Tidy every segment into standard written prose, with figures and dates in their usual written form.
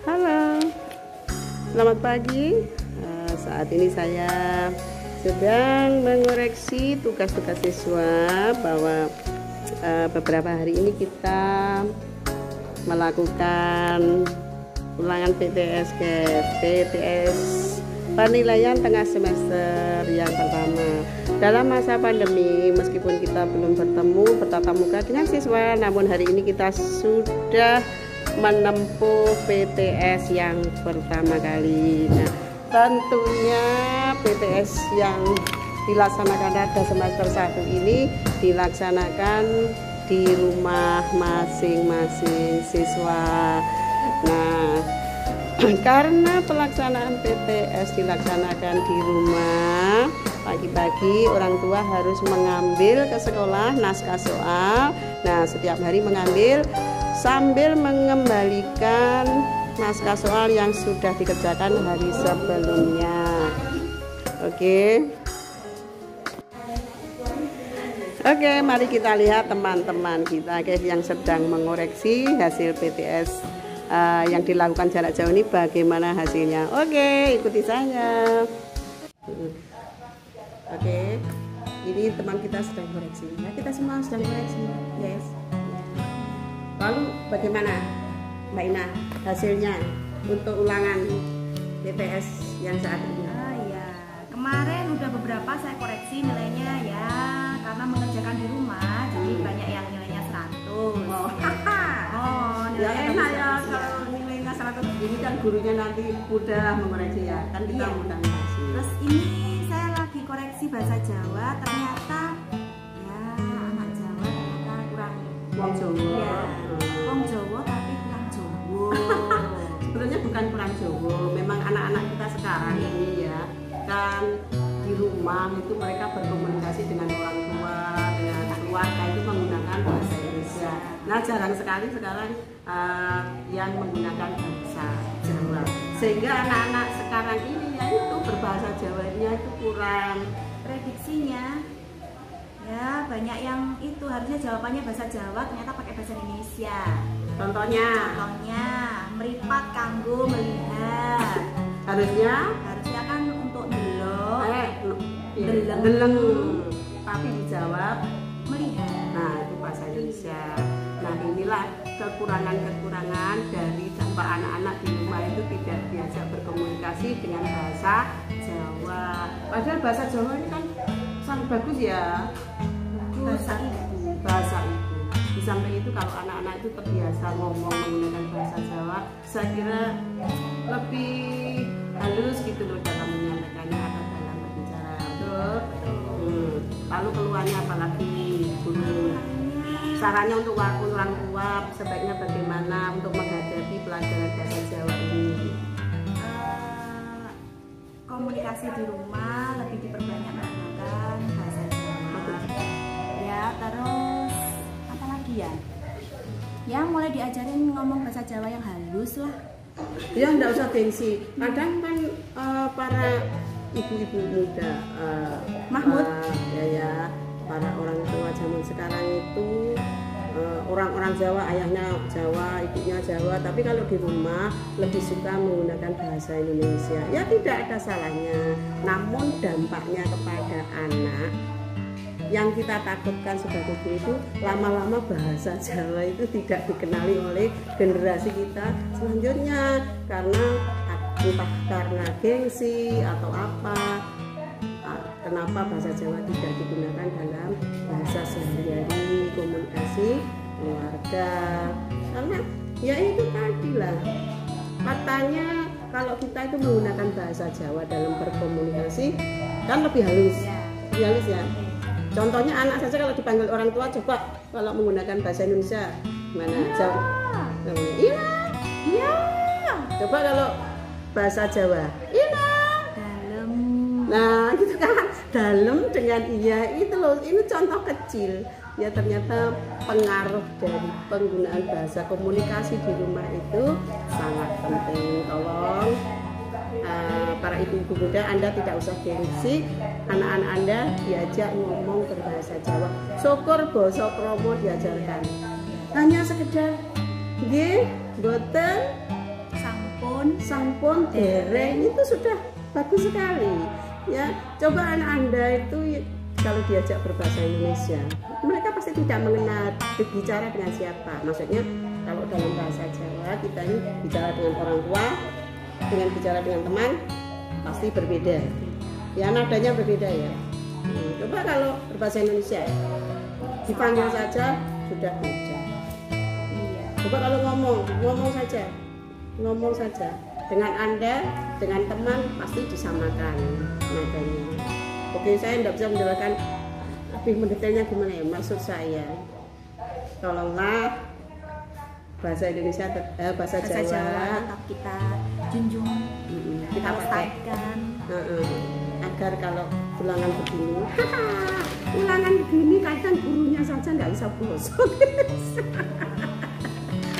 Halo, selamat pagi. Saat ini saya sedang mengoreksi tugas-tugas siswa bahwa beberapa hari ini kita melakukan ulangan PTS penilaian tengah semester yang pertama. Dalam masa pandemi, meskipun kita belum bertemu bertatap muka dengan siswa, namun hari ini kita sudah menempuh PTS yang pertama kali. Nah, tentunya PTS yang dilaksanakan pada semester 1 ini dilaksanakan di rumah masing-masing siswa. Nah, karena pelaksanaan PTS dilaksanakan di rumah, pagi-pagi orang tua harus mengambil ke sekolah naskah soal. Nah, setiap hari mengambil sambil mengembalikan naskah soal yang sudah dikerjakan hari sebelumnya. Oke, mari kita lihat teman-teman kita yang sedang mengoreksi hasil PTS yang dilakukan jarak jauh ini bagaimana hasilnya. Oke, ikuti saya. Oke, ini teman kita sedang koreksi. Ya, kita semua sedang koreksi. Yes. Lalu bagaimana Mbak Ina hasilnya untuk ulangan PTS yang saat ini? Ya, kemarin udah beberapa saya koreksi nilainya ya, karena mengerjakan di rumah jadi banyak yang nilainya 100. Ya enak ya kalau nilainya 100 ini kan gurunya nanti mudah mengoreksi ya, kan kita mudah mengoreksi. Terus ini saya lagi koreksi bahasa Jawa, ternyata ya anak Jawa ternyata kurang Wong Jawa. Ya, Wong Jawa tapi kurang Jawa. Sebenarnya bukan kurang Jawa, memang anak-anak kita sekarang ini ya kan di rumah itu mereka berkomunikasi dengan orang tua, dengan keluarga itu menggunakan bahasa Indonesia. Nah, jarang sekali sekarang yang menggunakan bahasa Jawa, sehingga anak-anak sekarang ini ya itu berbahasa Jawanya itu kurang. Prediksinya ya banyak yang itu harusnya jawabannya bahasa Jawa ternyata pakai bahasa Indonesia. Contohnya meripat kanggo melihat. Harusnya kan untuk delok, deleng, tapi dijawab melihat. Nah, itu bahasa Indonesia. Nah, inilah kekurangan-kekurangan dari dampak anak-anak di rumah itu tidak diajak berkomunikasi dengan bahasa Jawa. Padahal bahasa Jawa ini kan sangat bagus ya. Bahasa ibu. Di samping itu kalau anak-anak itu terbiasa ngomong menggunakan bahasa Jawa, saya kira lebih halus gitu loh dalam menyampaikannya atau dalam berbicara. Lalu keluarnya apalagi guru. Sarannya untuk orang tua sebaiknya bagaimana untuk menghadapi pelajaran bahasa Jawa ini? Komunikasi di rumah lebih diperbanyak menggunakan bahasa Jawa. Ya, terus apa lagi ya? Ya, mulai diajarin ngomong bahasa Jawa yang halus lah. Ya, enggak usah gengsi. Kadang kan para ibu-ibu muda, Mahmud, para orang tua zaman sekarang itu orang-orang Jawa, ayahnya Jawa, ibunya Jawa, tapi kalau di rumah lebih suka menggunakan bahasa Indonesia. Ya, tidak ada salahnya. Namun dampaknya kepada anak yang kita takutkan sebagai guru itu lama-lama bahasa Jawa itu tidak dikenali oleh generasi kita selanjutnya, karena entah karena gengsi atau apa, kenapa bahasa Jawa tidak digunakan dalam bahasa sehari-hari komunikasi keluarga. Karena ya itu tadi lah, katanya kalau kita itu menggunakan bahasa Jawa dalam berkomunikasi kan lebih halus, lebih halus ya. Contohnya anak saja kalau dipanggil orang tua, coba kalau menggunakan bahasa Indonesia gimana? Jawab. Iya. Coba kalau bahasa Jawa, iya. Dalam. Nah, gitu kan, dalam dengan iya itu loh. Ini contoh kecil. Ya, ternyata pengaruh dari penggunaan bahasa komunikasi di rumah itu sangat penting. Tolong para ibu-ibu muda, Anda tidak usah gengsi, anak-anak Anda diajak ngomong berbahasa Jawa. Syukur basa kromo diajarkan. Hanya sekedar nggih, boten, sampun dereng itu sudah bagus sekali ya. Coba anak Anda itu kalau diajak berbahasa Indonesia, mereka pasti tidak mengenal bicara dengan siapa. Maksudnya kalau dalam bahasa Jawa kita ini bicara dengan orang tua, dengan bicara dengan teman pasti berbeda ya, nadanya berbeda ya. Coba kalau berbahasa Indonesia dipanggil saja sudah beda. Coba kalau ngomong saja dengan Anda, dengan teman pasti disamakan nadanya. Oke, saya tidak bisa menjelaskan lebih mendetailnya gimana ya. Maksud saya, tolonglah bahasa Indonesia, bahasa Jawa tetap kita junjung, kita lestarikan, agar kalau ulangan begini kadang gurunya saja nggak bisa bosok.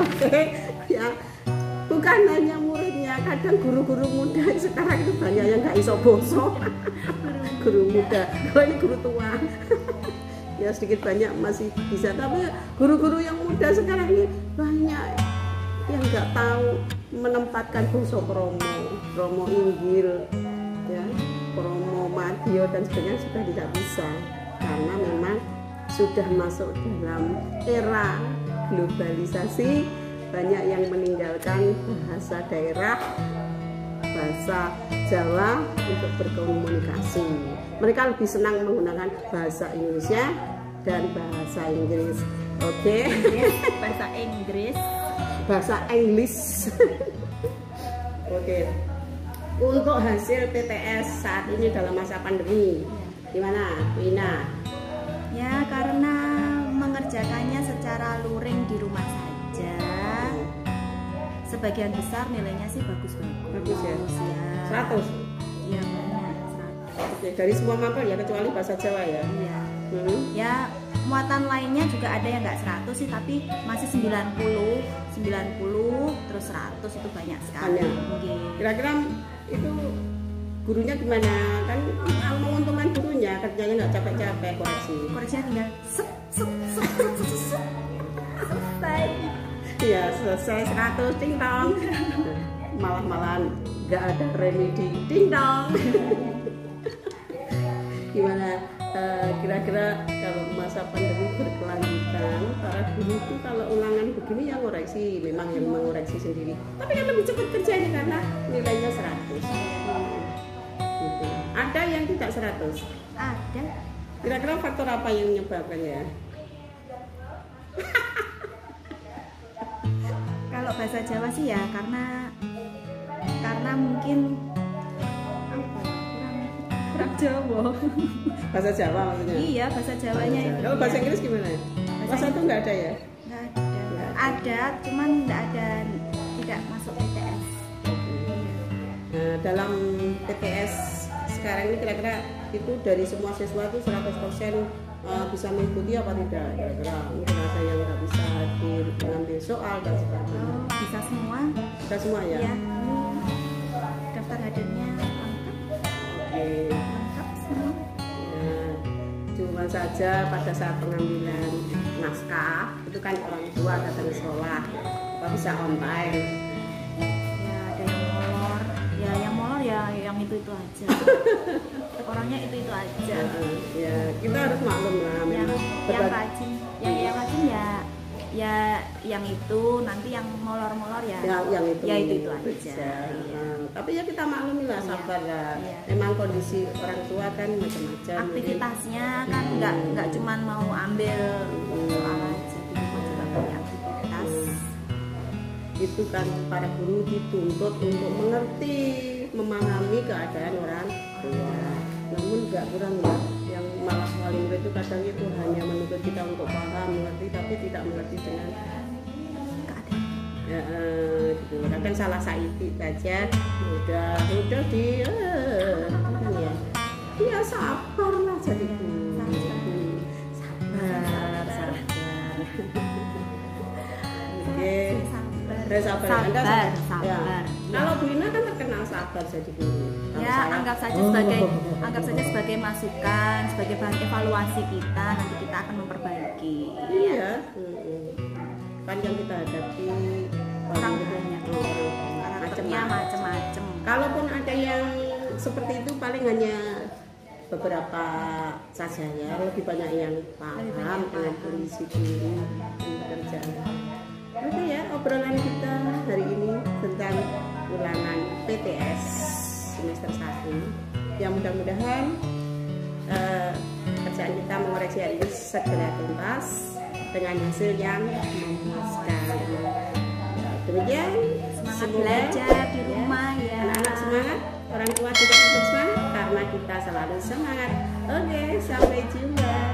Oke ya, bukan hanya muridnya, kadang guru-guru muda sekarang itu banyak yang nggak iso bosok. Guru muda, kalau ini guru tua ya sedikit banyak masih bisa, tapi guru-guru yang muda sekarang ini banyak yang nggak tahu menempatkan basa kromo inggil ya, kromo madya dan sebagainya sudah tidak bisa, karena memang sudah masuk dalam era globalisasi. Banyak yang meninggalkan bahasa daerah, bahasa Jawa untuk berkomunikasi. Mereka lebih senang menggunakan bahasa Indonesia dan bahasa Inggris. Oke. Bahasa Inggris, bahasa English. Oke. Untuk hasil PTS saat ini dalam masa pandemi, gimana, Wina? Ya, karena mengerjakannya secara luring di rumah saja. Sebagian besar nilainya sih bagus-bagus. Bagus ya? Ya. 100? Iya, banyak 100. Oke, dari semua mapel ya, kecuali bahasa Jawa ya? Iya. Ya, muatan lainnya juga ada yang nggak 100 sih, tapi masih 90, terus 100 itu banyak sekali. Kira-kira itu gurunya gimana? Kan menguntungkan gurunya, kerjanya nggak capek-capek koreksinya tinggal selesai. Iya, selesai 100 ding dong. Malah-malahan nggak ada remedi ding dong. Gimana kira-kira kalau masa pandemi berkelanjutan, para guru itu kalau ulangan begini yang ngoreksi, memang yang mengoreksi sendiri, tapi kan lebih cepat kerjanya karena nilainya 100. Gitu. Ada yang tidak 100? Ada. Kira-kira faktor apa yang menyebabkannya? Kalau bahasa Jawa sih ya karena mungkin kurang Jawa. Bahasa Jawa maksudnya? Iya, bahasa Jawanya itu. Kalau bahasa Inggris gimana? Bahasa itu nggak ada ya? Nggak ada. Ada, cuman tidak masuk PTS. Nah, dalam PTS sekarang ini kira-kira itu dari semua siswa itu 100% bisa mengikuti apa tidak? Kira-kira mungkin ada yang nggak bisa hadir mengambil soal dan sebagainya. Bisa semua. Bisa semua ya? Ya. Daftar hadirnya lengkap. Oke. Lengkap semua. Ya, cuma saja pada saat pengambilan naskah itu kan orang tua datang ke sekolah, apa bisa on time? Ya ada yang molor. Ya yang molor ya yang itu aja. Orangnya itu aja. Ya kita harus maklum lah. Yang rajin ya yang itu, nanti yang molor ya yang itu aja. Ya. Tapi ya kita maklumi lah, sabar lah. Memang kondisi orang tua kan macam-macam. Aktivitasnya kan nggak cuma mau ambil soal aja, juga banyak aktivitas. Itu kan para guru dituntut untuk mengerti, memahami keadaan orang tua. Namun nggak kurang ya, yang malah wali murid itu kadang itu hanya menuntut kita untuk paham, mengerti, tapi tidak mengerti dengan keadaan. Ya, gitu. Kadang salah saiti saja, udah di kan ya. Ya sabar lah jadi guru. Sabar. Oke. Sabar. Anda sabar. Ya. Kalau Bu Ina kan terkenal sabar jadi guru. Ya, anggap saja sebagai masukan, sebagai bahan evaluasi kita, nanti kita akan memperbaiki. Iya. Kan yang kita hadapi orang banyak, macam-macam Ya macam-macam. Kalaupun ada yang seperti itu paling hanya beberapa saja ya, lebih banyak yang paham dengan kondisi ini pekerjaan. Oke ya, obrolan kita hari ini tentang ulangan PTS semester 1 yang mudah-mudahan kerjaan kita mengoreksi hari ini segera tuntas dengan hasil yang memuaskan. Demikian, Semangat belajar di rumah ya. Anak-anak semangat, orang tua juga tetap semangat karena kita selalu semangat. Oke, sampai jumpa.